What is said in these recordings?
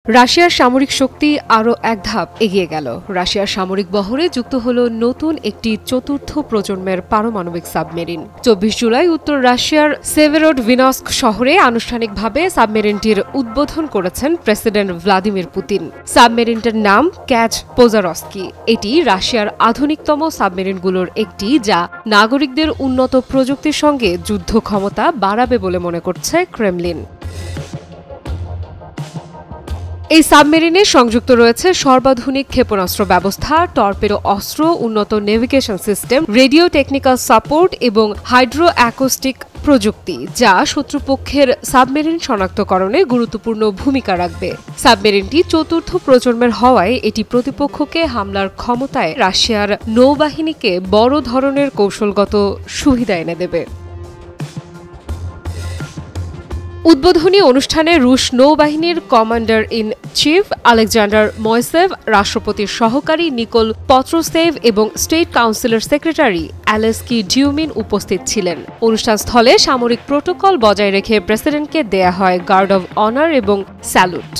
রাশিয়ার সামরিক শক্তি আরও এক ধাপ এগিয়ে গেল। রাশিয়ার সামরিক বহরে যুক্ত হল নতুন একটি চতুর্থ প্রজন্মের পারমাণবিক সাবমেরিন। ২৪ জুলাই উত্তর রাশিয়ার সেভেরোডভিনস্ক শহরে আনুষ্ঠানিকভাবে সাবমেরিনটির উদ্বোধন করেছেন প্রেসিডেন্ট ভ্লাদিমির পুতিন। সাবমেরিনটির নাম ক্যাচ পোজারস্কি। এটি রাশিয়ার আধুনিকতম সাবমেরিনগুলোর একটি, যা নাগরিকদের উন্নত প্রযুক্তির সঙ্গে যুদ্ধ ক্ষমতা বাড়াবে বলে মনে করছে ক্রেমলিন। এই সাবমেরিনে সংযুক্ত রয়েছে সর্বাধুনিক ক্ষেপণাস্ত্র ব্যবস্থা, টর্পেডো অস্ত্র, উন্নত navigation system, radio technical support এবং হাইড্রো অ্যাকোস্টিক প্রযুক্তি, যা শত্রুপক্ষের সাবমেরিন শনাক্তকরণে গুরুত্বপূর্ণ ভূমিকা রাখবে। সাবমেরিনটি চতুর্থ প্রজন্মের হওয়ায় এটি প্রতিপক্ষকে হামলার ক্ষমতায় রাশিয়ার নৌবাহিনীকে বড় ধরনের কৌশলগত সুবিধা এনে দেবে। উদ্বোধনী অনুষ্ঠানে রুশ নৌবাহিনীর কমান্ডার ইন চিফ আলেকজান্ডার ময়সেভ, রাষ্ট্রপতির সহকারী নিকোল পত্রোসেভ এবং স্টেট কাউন্সিলের সেক্রেটারি অ্যালেস্কি ডিউমিন উপস্থিত ছিলেন। অনুষ্ঠানস্থলে সামরিক প্রোটোকল বজায় রেখে প্রেসিডেন্টকে দেয়া হয় গার্ড অব অনার এবং স্যালুট।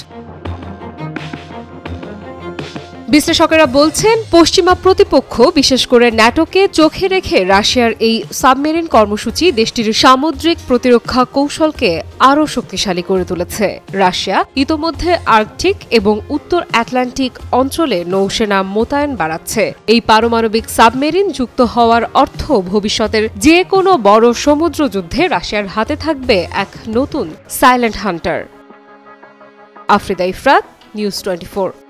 বিশ্লেষকেরা বলছেন, পশ্চিমা প্রতিপক্ষ বিশেষ করে ন্যাটোকে চোখে রেখে রাশিয়ার এই সাবমেরিন কর্মসূচি দেশটির সামুদ্রিক প্রতিরক্ষা কৌশলকে আরও শক্তিশালী করে তুলেছে। রাশিয়া ইতোমধ্যে আর্কটিক এবং উত্তর আটলান্টিক অঞ্চলে নৌসেনা মোতায়েন বাড়াচ্ছে। এই পারমাণবিক সাবমেরিন যুক্ত হওয়ার অর্থ ভবিষ্যতের যে কোনো বড় সমুদ্র যুদ্ধে রাশিয়ার হাতে থাকবে এক নতুন silent Hunter. Afrida Ifrat, news 24।